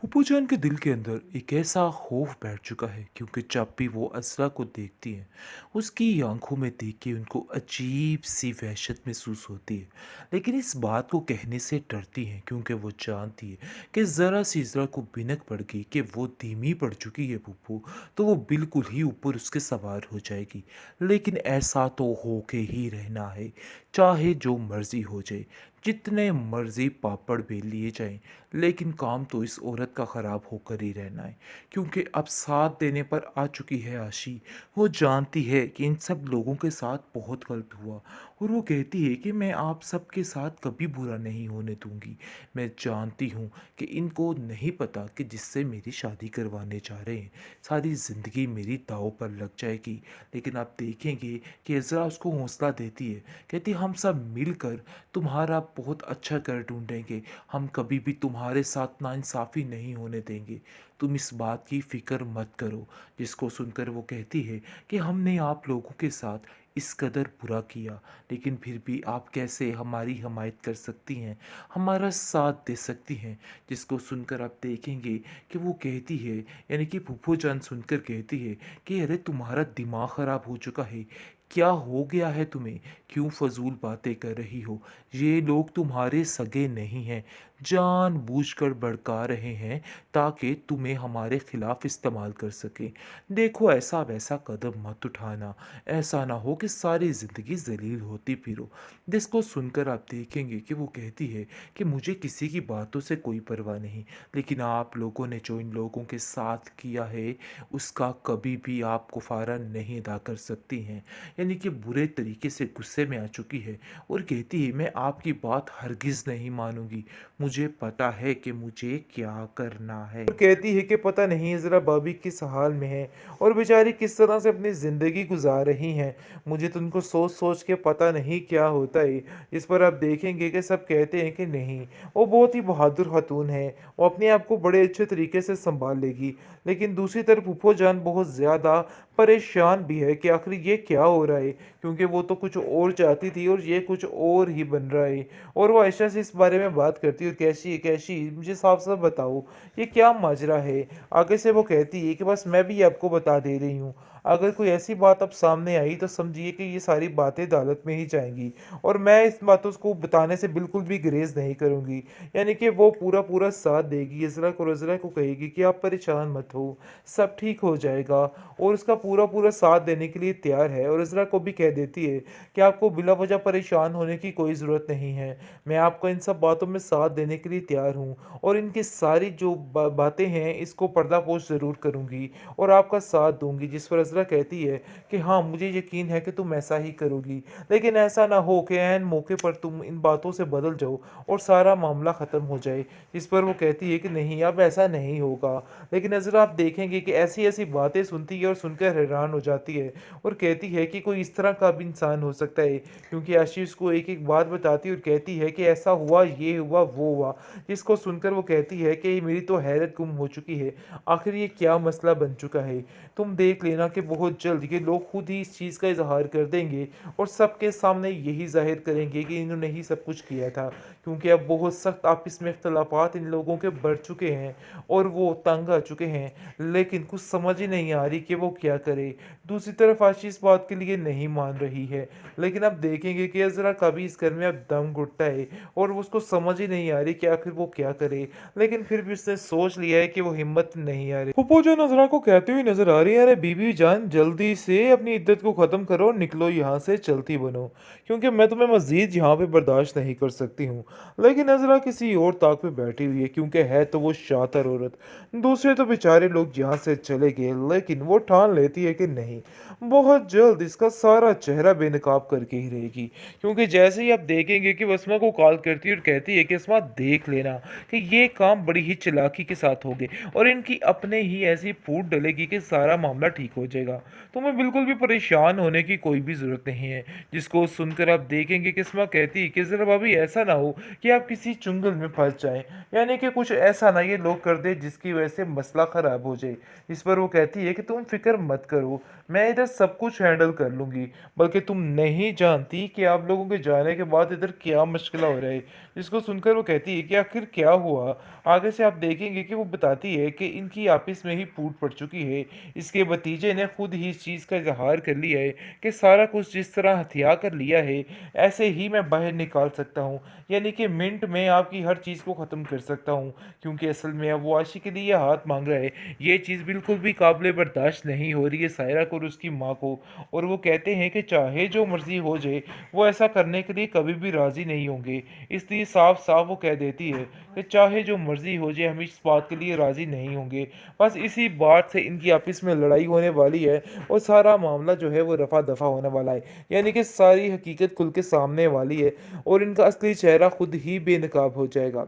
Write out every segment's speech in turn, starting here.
फूफूजान के दिल के अंदर एक ऐसा खौफ बैठ चुका है क्योंकि जब भी वो असरा को देखती हैं उसकी आंखों में देख के उनको अजीब सी वहशत महसूस होती है। लेकिन इस बात को कहने से डरती हैं क्योंकि वो जानती है कि ज़रा सी ज़रा को बिनक पड़ गई कि वो धीमी पड़ चुकी है फूफू, तो वो बिल्कुल ही ऊपर उसके सवार हो जाएगी। लेकिन ऐसा तो होके ही रहना है, चाहे जो मर्जी हो जाए, जितने मर्जी पापड़ बेल लिए जाएं, लेकिन काम तो इस औरत का ख़राब होकर ही रहना है। क्योंकि अब साथ देने पर आ चुकी है आशी। वो जानती है कि इन सब लोगों के साथ बहुत गलत हुआ, और वो कहती है कि मैं आप सबके साथ कभी बुरा नहीं होने दूंगी। मैं जानती हूँ कि इनको नहीं पता कि जिससे मेरी शादी करवाने जा रहे हैं सारी ज़िंदगी मेरी दाव पर लग जाएगी। लेकिन आप देखेंगे कि इज़रा उसको हौसला देती है, कहती हम सब मिलकर तुम्हारा बहुत अच्छा घर ढूंढेंगे, हम कभी भी तुम्हारे साथ नाइंसाफ़ी नहीं होने देंगे, तुम इस बात की फ़िक्र मत करो। जिसको सुनकर वो कहती है कि हमने आप लोगों के साथ इस कदर बुरा किया, लेकिन फिर भी आप कैसे हमारी हमायत कर सकती हैं, हमारा साथ दे सकती हैं। जिसको सुनकर आप देखेंगे कि वो कहती है, यानी कि फूफो जान सुनकर कहती है कि अरे तुम्हारा दिमाग ख़राब हो चुका है, क्या हो गया है तुम्हें, क्यों फजूल बातें कर रही हो, ये लोग तुम्हारे सगे नहीं हैं, जानबूझकर भड़का रहे हैं ताकि तुम्हें हमारे खिलाफ इस्तेमाल कर सकें। देखो ऐसा वैसा कदम मत उठाना, ऐसा ना हो कि सारी ज़िंदगी जलील होती फिरो। जिसको सुनकर आप देखेंगे कि वो कहती है कि मुझे किसी की बातों से कोई परवाह नहीं, लेकिन आप लोगों ने जो इन लोगों के साथ किया है उसका कभी भी आप कुफारा नहीं अदा कर सकती हैं। यानी कि बुरे तरीके से गुस्से में आ चुकी है और कहती है मैं आपकी बात हरगिज़ नहीं मानूंगी, मुझे पता है कि मुझे क्या करना है। और कहती है कि पता नहीं ज़रा भाभी किस हाल में है और बेचारी किस तरह से अपनी ज़िंदगी गुजार रही हैं, मुझे तो उनको सोच सोच के पता नहीं क्या होता है। इस पर आप देखेंगे कि सब कहते हैं कि नहीं, वो बहुत ही बहादुर खातून है, वो अपने आप को बड़े अच्छे तरीके से संभाल लेगी। लेकिन दूसरी तरफ फूफो जान बहुत ज़्यादा परेशान भी है कि आखिर ये क्या हो रहा है, क्योंकि वो तो कुछ और चाहती थी और ये कुछ और ही बन रहा है। और वो आयशा से इस बारे में बात करती है, और कैसी कैसी मुझे साफ साफ बताओ ये क्या माजरा है। आगे से वो कहती है कि बस मैं भी आपको बता दे रही हूँ, अगर कोई ऐसी बात अब सामने आई तो समझिए कि ये सारी बातें अदालत में ही जाएंगी, और मैं इस बातों को बताने से बिल्कुल भी गुरेज नहीं करूँगी। यानी कि वो पूरा पूरा साथ देगी, इज़रा को रज़रा को कहेगी कि आप परेशान मत हो, सब ठीक हो जाएगा, और उसका पूरा पूरा साथ देने के लिए तैयार है। और इज़रा को भी कह देती है कि आपको बिला वजह परेशान होने की कोई ज़रूरत नहीं है, मैं आपको इन सब बातों में साथ देने के लिए तैयार हूँ, और इनकी सारी जो बातें हैं इसको पर्दापोश ज़रूर करूँगी और आपका साथ दूंगी। जिस पर इज़रा कहती है कि हाँ मुझे यकीन है कि तुम ऐसा ही करोगी, लेकिन ऐसा ना हो कि ऐन मौके पर तुम इन बातों से बदल जाओ और सारा मामला ख़त्म हो जाए। इस पर वो कहती है कि नहीं अब ऐसा नहीं होगा। लेकिन नज़र आप देखेंगे कि ऐसी ऐसी बातें सुनती है और सुनकर हैरान हो जाती है, और कहती है कि कोई इस तरह का भी इंसान हो सकता है, क्योंकि आशीष को एक एक बात बताती है और कहती है कि ऐसा हुआ, ये हुआ, वो हुआ। जिसको सुनकर वो कहती है कि मेरी तो हैरत गुम हो चुकी है, आखिर ये क्या मसला बन चुका है। तुम देख लेना कि बहुत जल्द ये लोग खुद ही इस चीज़ का इजहार कर देंगे और सबके सामने यही जाहिर करेंगे कि इन्होंने ही सब कुछ किया था, क्योंकि अब बहुत सख्त आपस में इख्तलाफात इन लोगों के बढ़ चुके हैं और वो तंग आ चुके हैं। लेकिन कुछ समझ ही नहीं आ रही कि वो क्या करे। दूसरी तरफ आशी इस बात के लिए नहीं मान रही है, लेकिन अब देखेंगे कि अज़रा कभी इस घर में अब दम घुटता है और उसको समझ ही नहीं आ रही कि आखिर वो क्या करे। लेकिन फिर भी उसने सोच लिया है कि वो हिम्मत नहीं आ रही। फूफो जो नजरा को कहती हुई नजर आ रही है, अरे बीबी जान जल्दी से अपनी इद्दत को ख़त्म करो, निकलो यहाँ से, चलती बनो, क्योंकि मैं तुम्हें मज़ीद यहाँ पे बर्दाश्त नहीं कर सकती हूँ। लेकिन नजरा किसी और ताक पे बैठी हुई है, क्योंकि है तो वो शातिर औरत। दूसरे तो बेचारे लोग यहाँ से चले गए, लेकिन वो ठान लेती है कि नहीं, बहुत जल्द इसका सारा चेहरा बेनकाब करके ही रहेगी। क्योंकि जैसे ही आप देखेंगे कि वो अस्मा को कॉल करती है और कहती है कि अस्मा देख लेना कि ये काम बड़ी ही चालाकी के साथ हो गए और इनकी अपने ही ऐसी फूट डलेगी कि सारा मामला ठीक हो जाएगा। जाएगा। तुम्हें बिल्कुल भी परेशान होने की कोई भी ज़रूरत नहीं है। जिसको सुनकर आप देखेंगे कि इस्मा कहती है कि ज़रा भाभी ऐसा ना हो कि आप किसी चुंगल में फँस जाएँ, यानी कि कुछ ऐसा ना ये लोग कर दें जिसकी वजह से मसला ख़राब हो जाए। इस पर वो कहती है कि तुम फ़िक्र मत करो, मैं इधर सब कुछ हैंडल कर लूँगी, बल्कि तुम नहीं जानती कि आप लोगों के जाने के बाद इधर क्या मुश्किल हो रहा है। जिसको सुनकर वो कहती है कि आखिर क्या हुआ? आगे से आप देखेंगे कि वो बताती है कि इनकी आपस में ही फूट पड़ चुकी है। इसके भतीजे ने खुद ही इस चीज़ का इज़हार कर लिया है कि सारा कुछ जिस तरह हथिया कर लिया है, ऐसे ही मैं बाहर निकाल सकता हूँ। यानी कि मिनट में आपकी हर चीज़ को ख़त्म कर सकता हूँ, क्योंकि असल में अब वो आशी के लिए ये हाथ माँग रहा है। ये चीज़ बिल्कुल भी काबिल बर्दाश्त नहीं हो रही है सायरा को और उसकी माँ को, और वो कहते हैं कि चाहे जो मर्ज़ी हो जाए, वो ऐसा करने के लिए कभी भी राज़ी नहीं होंगे। इसलिए साफ-साफ वो कह देती है कि चाहे जो मर्ज़ी हो जाए, हम इस बात के लिए राज़ी नहीं होंगे। बस इसी बात से इनकी आपस में लड़ाई होने वाली है और सारा मामला जो है वो रफ़ा-दफ़ा होने वाला है। यानी कि सारी हकीकत खुल के सामने वाली है और इनका असली चेहरा खुद ही बेनकाब हो जाएगा।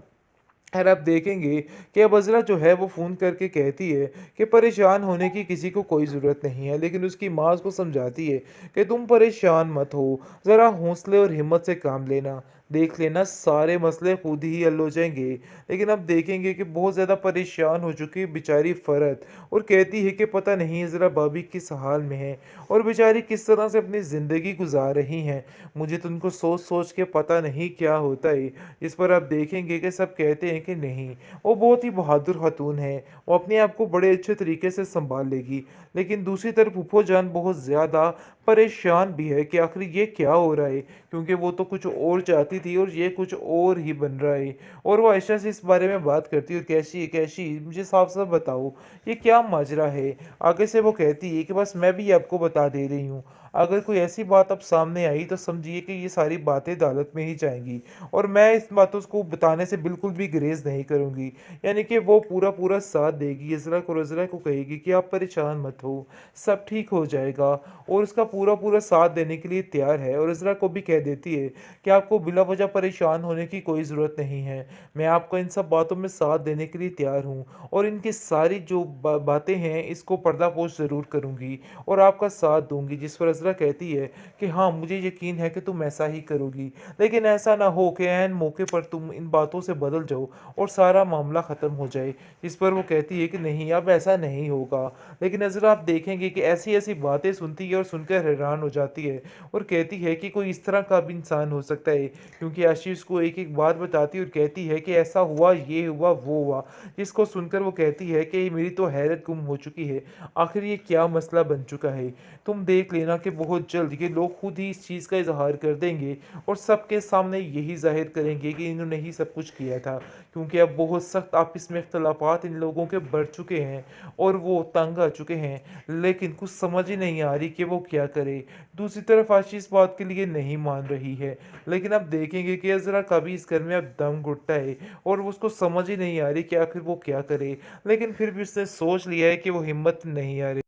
खैर आप देखेंगे कि अब अज़रा जो है वो फ़ोन करके कहती है कि परेशान होने की किसी को कोई ज़रूरत नहीं है, लेकिन उसकी माँ उसको समझाती है कि तुम परेशान मत हो, ज़रा हौसले और हिम्मत से काम लेना, देख लेना सारे मसले खुद ही हल हो जाएंगे। लेकिन अब देखेंगे कि बहुत ज़्यादा परेशान हो चुकी है बेचारी फ़रत, और कहती है कि पता नहीं ज़रा भाभी किस हाल में है और बेचारी किस तरह से अपनी ज़िंदगी गुजार रही हैं। मुझे तो उनको सोच सोच के पता नहीं क्या होता है। इस पर आप देखेंगे कि सब कहते हैं कि नहीं, वो बहुत ही बहादुर खातून है, वो अपने आप को बड़े अच्छे तरीके से सँभाल लेगी। लेकिन दूसरी तरफ फूफो जान बहुत ज़्यादा परेशान भी है कि आखिर ये क्या हो रहा है, क्योंकि वो तो कुछ और चाहती थी और ये कुछ और ही बन रहा है। और वो आयशा से इस बारे में बात करती है और कैसी कैसी मुझे साफ-साफ बताओ, ये क्या माजरा है? आगे से वो कहती है कि बस मैं भी आपको बता दे रही हूँ, अगर कोई ऐसी बात अब सामने आई तो समझिए कि ये सारी बातें अदालत में ही जाएँगी और मैं इस बातों को बताने से बिल्कुल भी गुरेज़ नहीं करूँगी। यानी कि वो पूरा-पूरा साथ देगी, इज़रा को रज़रा को कहेगी कि आप परेशान मत हो, सब ठीक हो जाएगा, और उसका पूरा-पूरा साथ देने के लिए तैयार है। और इज़रा को भी कह देती है कि आपको बिला वजह परेशान होने की कोई ज़रूरत नहीं है। मैं आपको इन सब बातों में साथ देने के लिए तैयार हूँ और इनकी सारी जो बातें हैं इसको पर्दापोश ज़रूर करूँगी और आपका साथ दूँगी। जिस पर इज़रा कहती है कि हाँ, मुझे यकीन है कि तुम ऐसा ही करोगी। लेकिन ऐसा ना हो कि ऐन मौके पर तुम इन बातों से बदल जाओ और सारा मामला ख़त्म हो जाए। इस पर वो कहती है कि नहीं, अब ऐसा नहीं होगा। लेकिन नज़र आप देखेंगे कि ऐसी-ऐसी बातें सुनती है और सुनकर हैरान हो जाती है और कहती है कि कोई इस तरह का भी इंसान हो सकता है, क्योंकि आशीष को एक-एक बात बताती है और कहती है कि ऐसा हुआ, ये हुआ, वो हुआ। जिसको सुनकर वो कहती है कि मेरी तो हैरत गुम हो चुकी है। आखिर ये क्या मसला बन चुका है? तुम देख लेना कि बहुत जल्द ये लोग खुद ही इस चीज़ का इज़हार कर देंगे और सबके सामने यही ज़ाहिर करेंगे कि इन्होंने ही सब कुछ किया था। क्योंकि अब बहुत सख्त आपस में इख्तलाफात इन लोगों के बढ़ चुके हैं और वो तंग आ चुके हैं, लेकिन कुछ समझ ही नहीं आ रही कि वो क्या करे। दूसरी तरफ आशी इस बात के लिए नहीं मान रही है, लेकिन अब देखेंगे कि अज़रा का भी इस घर में अब दम घुटता है और उसको समझ ही नहीं आ रही कि आखिर वो क्या करे। लेकिन फिर भी उसने सोच लिया है कि वो हिम्मत नहीं हारे।